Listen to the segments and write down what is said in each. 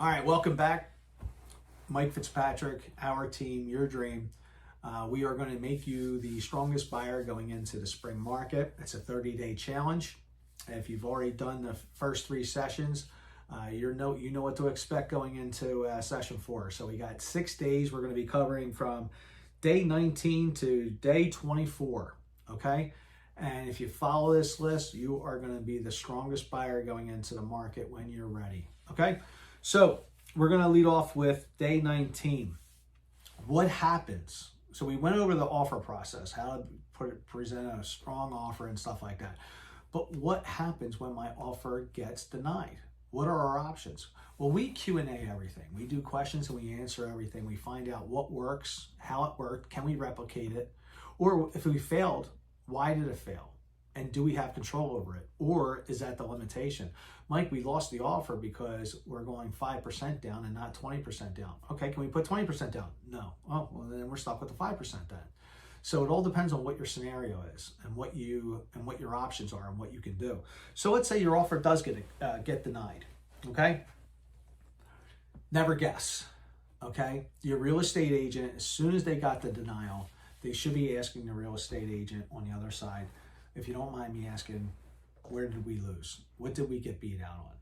All right, welcome back. Mike Fitzpatrick, our team, your dream. We are going to make you the strongest buyer going into the spring market. It's a 30-day challenge. If you've already done the first 3 sessions, you know what to expect going into session 4. So we got 6 days. We're going to be covering from day 19 to day 24. Okay. And if you follow this list, you are going to be the strongest buyer going into the market when you're ready. Okay. So we're going to lead off with day 19. What happens? So we went over the offer process, how to present a strong offer and stuff like that. But what happens when my offer gets denied? What are our options? Well, we Q&A everything. We do questions and we answer everything. We find out what works, how it worked, can we replicate it? Or if we failed, why did it fail? And do we have control over it? Or is that the limitation? Mike, we lost the offer because we're going 5% down and not 20% down. Okay, can we put 20% down? No. Oh, well, then we're stuck with the 5% then. So it all depends on what your scenario is and what your options are and what you can do. So let's say your offer does get denied. Okay? Never guess. Okay? Your real estate agent, as soon as they got the denial, they should be asking the real estate agent on the other side, if you don't mind me asking, where did we lose? What did we get beat out on?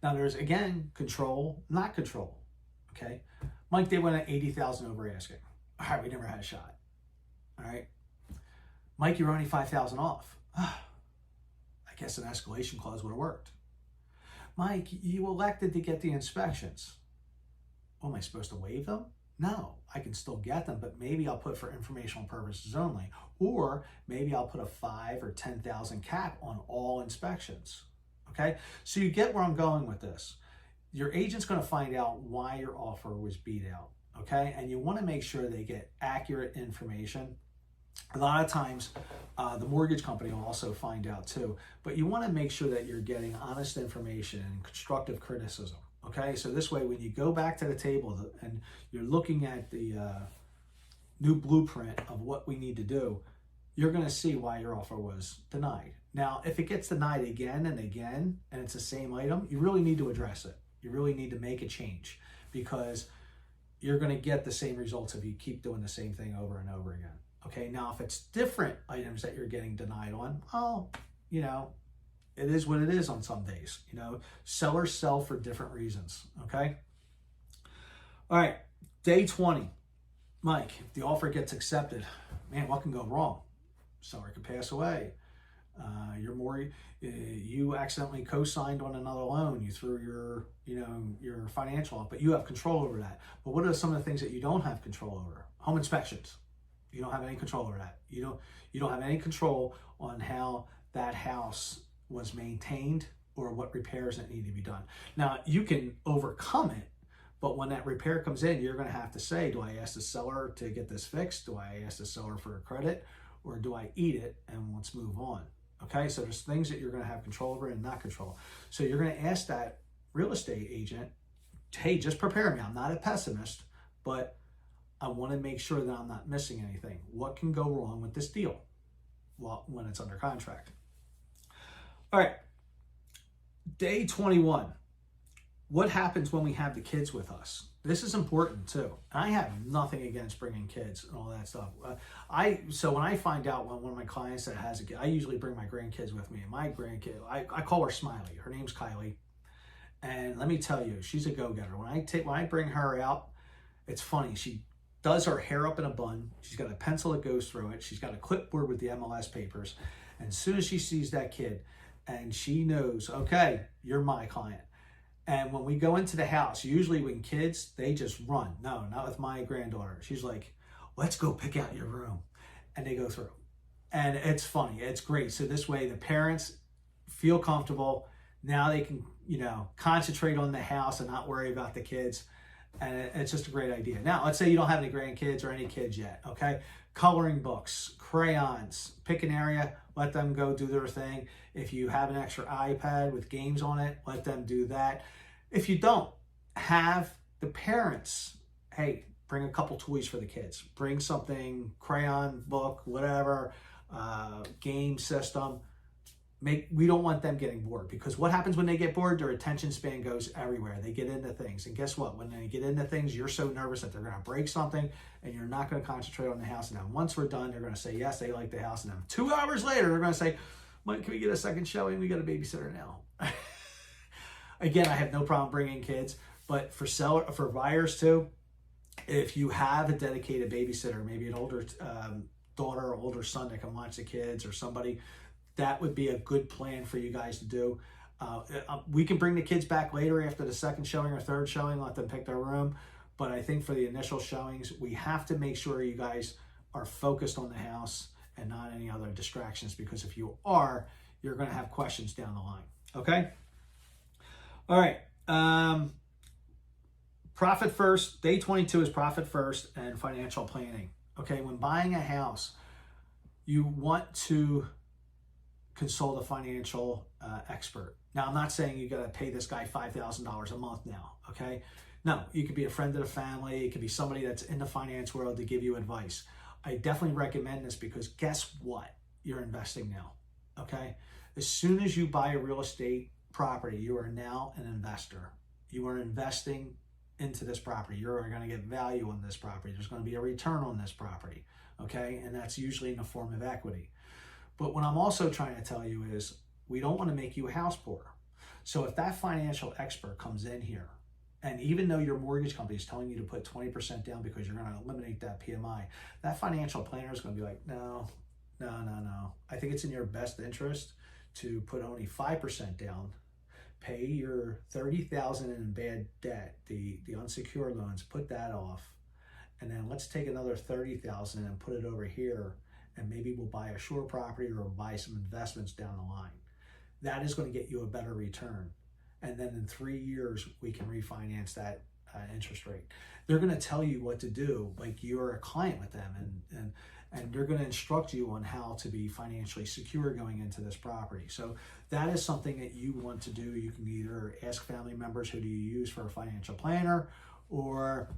Now there's, again, control, not control. Okay? Mike, they went at 80,000 over asking. All right, we never had a shot. All right? Mike, you're only 5,000 off. I guess an escalation clause would have worked. Mike, you elected to get the inspections. Well, am I supposed to waive them? No, I can still get them, but maybe I'll put for informational purposes only. Or maybe I'll put a 5 or 10,000 cap on all inspections. Okay, so you get where I'm going with this. Your agent's going to find out why your offer was beat out. Okay, and you want to make sure they get accurate information. A lot of times, the mortgage company will also find out too, but you want to make sure that you're getting honest information and constructive criticism. Okay, so this way, when you go back to the table and you're looking at the new blueprint of what we need to do, you're going to see why your offer was denied. Now, if it gets denied again and again, and it's the same item, you really need to address it. You really need to make a change, because you're going to get the same results if you keep doing the same thing over and over again. Okay, now if it's different items that you're getting denied on, well, it is what it is on some days. Sellers sell for different reasons. Okay. All right. Day 20. Mike, if the offer gets accepted, man, what can go wrong? Seller could pass away. You accidentally co-signed on another loan. You threw your financial off, but you have control over that. But what are some of the things that you don't have control over? Home inspections. You don't have any control over that. You don't have any control on how that house was maintained or what repairs that need to be done. Now, you can overcome it, but when that repair comes in, you're going to have to say, do I ask the seller to get this fixed? Do I ask the seller for a credit? Or do I eat it and let's move on? Okay, so there's things that you're going to have control over and not control. So you're going to ask that real estate agent, hey, just prepare me. I'm not a pessimist, but I want to make sure that I'm not missing anything. What can go wrong with this deal when it's under contract? All right, day 21. What happens when we have the kids with us? This is important too. I have nothing against bringing kids and all that stuff. So when I find out when one of my clients that has a kid, I usually bring my grandkids with me. And my grandkid, I call her Smiley. Her name's Kylie. And let me tell you, she's a go-getter. When I bring her out, it's funny. She does her hair up in a bun. She's got a pencil that goes through it. She's got a clipboard with the MLS papers. And as soon as she sees that kid, and she knows, okay, you're my client. And when we go into the house, usually when kids, they just run. No, not with my granddaughter. She's like, let's go pick out your room. And they go through. And it's funny. It's great. So this way the parents feel comfortable. Now they can, concentrate on the house and not worry about the kids. And it's just a great idea. Now, let's say you don't have any grandkids or any kids yet, okay? Coloring books, crayons, pick an area, let them go do their thing. If you have an extra iPad with games on it, let them do that. If you don't, have the parents, hey, bring a couple toys for the kids. Bring something, crayon, book, whatever, game system. We don't want them getting bored, because what happens when they get bored? Their attention span goes everywhere. They get into things. And guess what? When they get into things, you're so nervous that they're going to break something, and you're not going to concentrate on the house. And then once we're done, they're going to say, yes, they like the house. And then 2 hours later, they're going to say, Mike, can we get a second showing? We got a babysitter now. Again, I have no problem bringing kids, but for buyers too, if you have a dedicated babysitter, maybe an older daughter or older son that can watch the kids, or somebody, that would be a good plan for you guys to do. We can bring the kids back later after the second showing or third showing, let them pick their room. But I think for the initial showings, we have to make sure you guys are focused on the house and not any other distractions, because if you are, you're going to have questions down the line. Okay? All right. Profit first. Day 22 is profit first and financial planning. Okay, when buying a house, you want to consult a financial expert. Now, I'm not saying you got to pay this guy $5,000 a month now, okay? No, you could be a friend of the family. It could be somebody that's in the finance world to give you advice. I definitely recommend this, because guess what? You're investing now, okay? As soon as you buy a real estate property, you are now an investor. You are investing into this property. You're going to get value on this property. There's going to be a return on this property, okay? And that's usually in the form of equity. But what I'm also trying to tell you is, we don't want to make you house poor. So if that financial expert comes in here, and even though your mortgage company is telling you to put 20% down because you're going to eliminate that PMI, that financial planner is going to be like, no. I think it's in your best interest to put only 5% down, pay your $30,000 in bad debt, the unsecured loans, put that off, and then let's take another $30,000 and put it over here, and maybe we'll buy a short property or buy some investments down the line. That is going to get you a better return. And then in 3 years, we can refinance that interest rate. They're going to tell you what to do, like you're a client with them, and they're going to instruct you on how to be financially secure going into this property. So that is something that you want to do. You can either ask family members, who do you use for a financial planner, or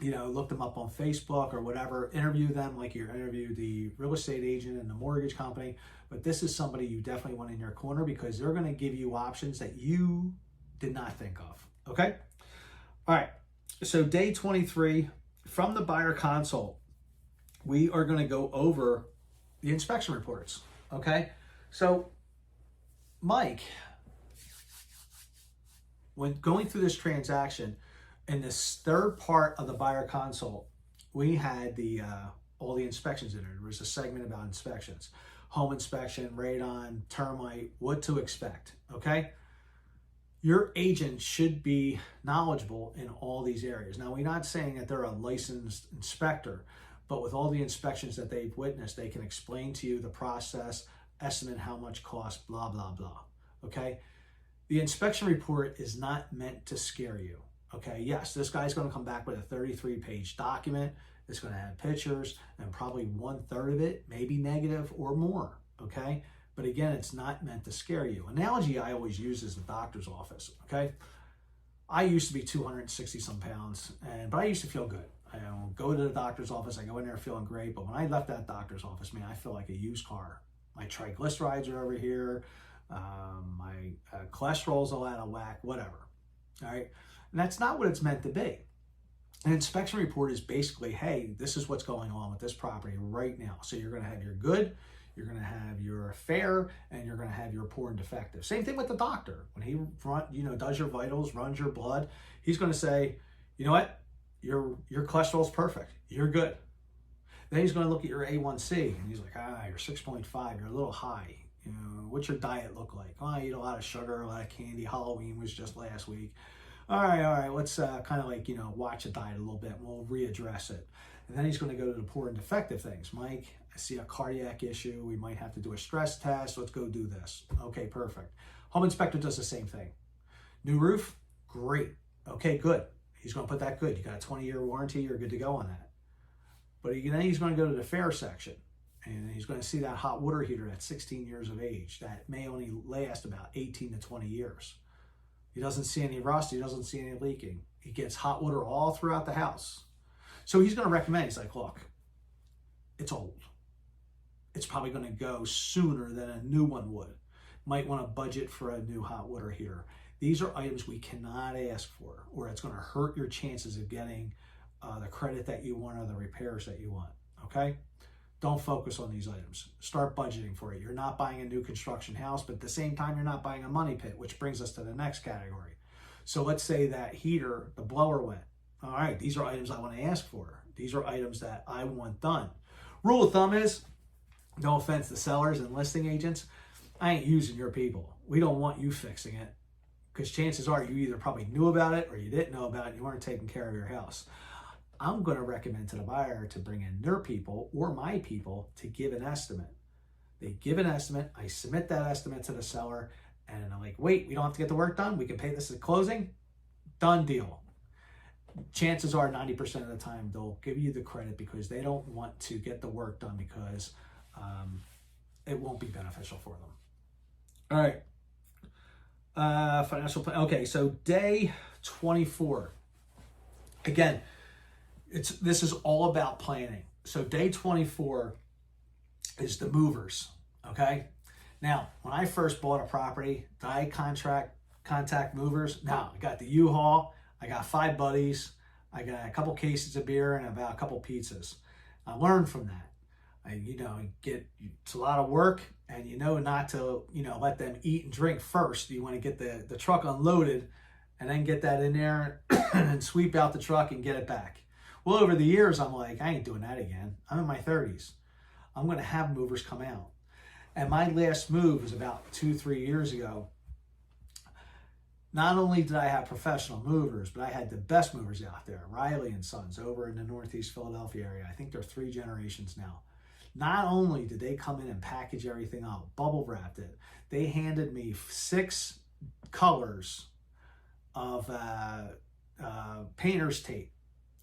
look them up on Facebook or whatever, interview them like you interview the real estate agent and the mortgage company. But this is somebody you definitely want in your corner, because they're going to give you options that you did not think of. Okay? All right. So day 23, from the buyer consult, we are going to go over the inspection reports. Okay? So Mike, when going through this transaction, in this third part of the buyer consult, we had all the inspections in there. There was a segment about inspections: home inspection, radon, termite, what to expect, okay? Your agent should be knowledgeable in all these areas. Now, we're not saying that they're a licensed inspector, but with all the inspections that they've witnessed, they can explain to you the process, estimate how much cost, blah, blah, blah, okay? The inspection report is not meant to scare you. Okay, yes, this guy's going to come back with a 33-page document. It's going to have pictures, and probably 1/3 of it may be negative or more, okay? But again, it's not meant to scare you. Analogy I always use is the doctor's office, okay? I used to be 260-some pounds, but I used to feel good. I go to the doctor's office, I go in there feeling great, but when I left that doctor's office, man, I feel like a used car. My triglycerides are over here, my cholesterol's all out of whack, whatever, all right? And that's not what it's meant to be. An inspection report is basically, hey, this is what's going on with this property right now. So you're going to have your good, you're going to have your fair, and you're going to have your poor and defective. Same thing with the doctor. When he does your vitals, runs your blood, he's going to say, you know what, your cholesterol's perfect, you're good. Then he's going to look at your A1C, and he's like, you're 6.5, you're a little high. What's your diet look like? I eat a lot of sugar, a lot of candy. Halloween was just last week. All right, let's kind of watch the diet a little bit, and we'll readdress it. And then he's going to go to the poor and defective things. Mike, I see a cardiac issue. We might have to do a stress test. Let's go do this. Okay, perfect. Home inspector does the same thing. New roof? Great. Okay, good. He's going to put that good. You got a 20-year warranty. You're good to go on that. But then he's going to go to the fair section, and he's going to see that hot water heater that's 16 years of age that may only last about 18 to 20 years. He doesn't see any rust. He doesn't see any leaking. He gets hot water all throughout the house. So he's going to recommend, he's like, look, it's old. It's probably going to go sooner than a new one would. Might want to budget for a new hot water heater. These are items we cannot ask for, or it's going to hurt your chances of getting the credit that you want or the repairs that you want, okay? Don't focus on these items. Start budgeting for it. You're not buying a new construction house, but at the same time, you're not buying a money pit, which brings us to the next category. So let's say that heater, the blower went. All right, these are items I want to ask for. These are items that I want done. Rule of thumb is, no offense to sellers and listing agents, I ain't using your people. We don't want you fixing it, because chances are you either probably knew about it or you didn't know about it and you weren't taking care of your house. I'm going to recommend to the buyer to bring in their people or my people to give an estimate. They give an estimate, I submit that estimate to the seller, and I'm like, wait, we don't have to get the work done? We can pay this at closing? Done deal. Chances are 90% of the time they'll give you the credit because they don't want to get the work done because it won't be beneficial for them. All right. Financial plan. Okay, so day 24. Again, this is all about planning. So day 24 is the movers, okay? Now, when I first bought a property, did I contact movers? No, I got the U-Haul, I got 5 buddies, I got a couple cases of beer and about a couple pizzas. I learned from that. It's a lot of work, and not to, let them eat and drink first. You want to get the truck unloaded and then get that in there and then sweep out the truck and get it back. Well, over the years, I'm like, I ain't doing that again. I'm in my 30s. I'm going to have movers come out. And my last move was about 2-3 years ago. Not only did I have professional movers, but I had the best movers out there, Riley and Sons, over in the Northeast Philadelphia area. I think they're 3 generations now. Not only did they come in and package everything up, bubble wrapped it, they handed me 6 colors of painter's tape.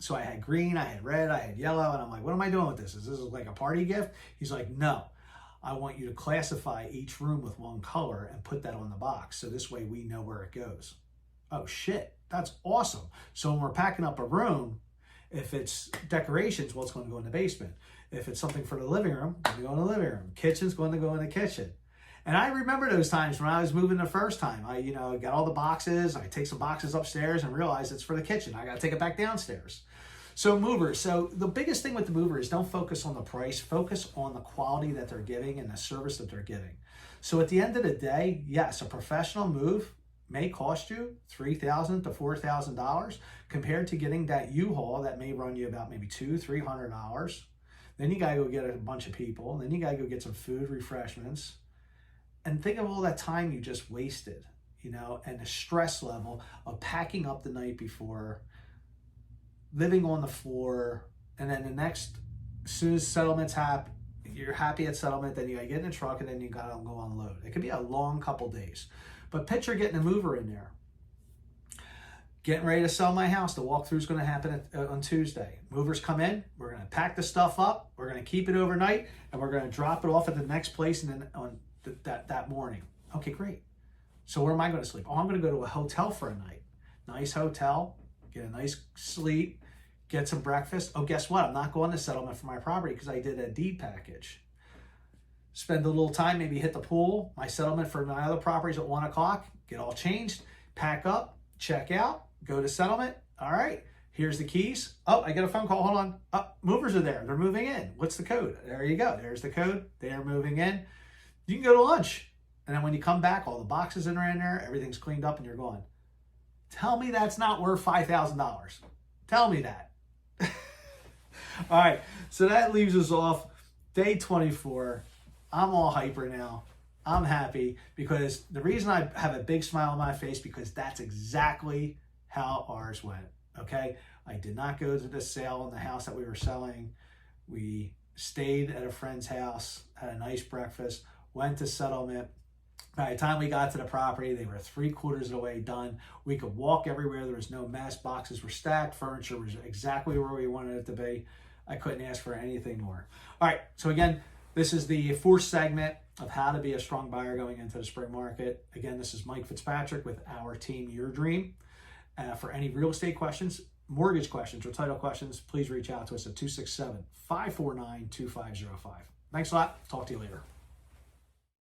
So I had green, I had red, I had yellow, and I'm like, what am I doing with this? Is this like a party gift? He's like, no, I want you to classify each room with 1 color and put that on the box. So this way we know where it goes. Oh shit, that's awesome. So when we're packing up a room, if it's decorations, well, it's going to go in the basement. If it's something for the living room, it's going to go in the living room. Kitchen's going to go in the kitchen. And I remember those times when I was moving the first time. I, got all the boxes. I take some boxes upstairs and realize it's for the kitchen. I got to take it back downstairs. So movers. So the biggest thing with the mover is don't focus on the price. Focus on the quality that they're giving and the service that they're giving. So at the end of the day, yes, a professional move may cost you $3,000 to $4,000 compared to getting that U-Haul that may run you about maybe $200-300. Then you got to go get a bunch of people. Then you got to go get some food, refreshments. And think of all that time you just wasted, and the stress level of packing up the night before, living on the floor, and then as soon as settlement's happen, you're happy at settlement, then you got to get in the truck and then you got to go unload. It could be a long couple days. But picture getting a mover in there. Getting ready to sell my house. The walkthrough is going to happen on Tuesday. Movers come in. We're going to pack the stuff up. We're going to keep it overnight, and we're going to drop it off at the next place and then on that morning. Okay, great. So where am I going to sleep? Oh, I'm going to go to a hotel for a night. Nice hotel. Get a nice sleep. Get some breakfast. Oh, guess what? I'm not going to settlement for my property because I did a deed package. Spend a little time, maybe hit the pool. My settlement for my other properties at 1 o'clock. Get all changed. Pack up. Check out. Go to settlement. All right. Here's the keys. Oh, I get a phone call. Hold on. Oh, movers are there. They're moving in. What's the code? There you go. There's the code. They're moving in. You can go to lunch. And then when you come back, all the boxes are in there. Everything's cleaned up and you're gone. Tell me that's not worth $5,000. Tell me that. All right. So that leaves us off day 24. I'm all hyper now. I'm happy because the reason I have a big smile on my face because that's exactly how ours went. Okay. I did not go to the sale on the house that we were selling. We stayed at a friend's house, had a nice breakfast, went to settlement. By the time we got to the property, they were 3/4 of the way done. We could walk everywhere. There was no mess. Boxes were stacked. Furniture was exactly where we wanted it to be. I couldn't ask for anything more. All right. So again, this is the 4th segment of how to be a strong buyer going into the spring market. Again, this is Mike Fitzpatrick with our team, Your Dream. For any real estate questions, mortgage questions, or title questions, please reach out to us at 267-549-2505. Thanks a lot. Talk to you later.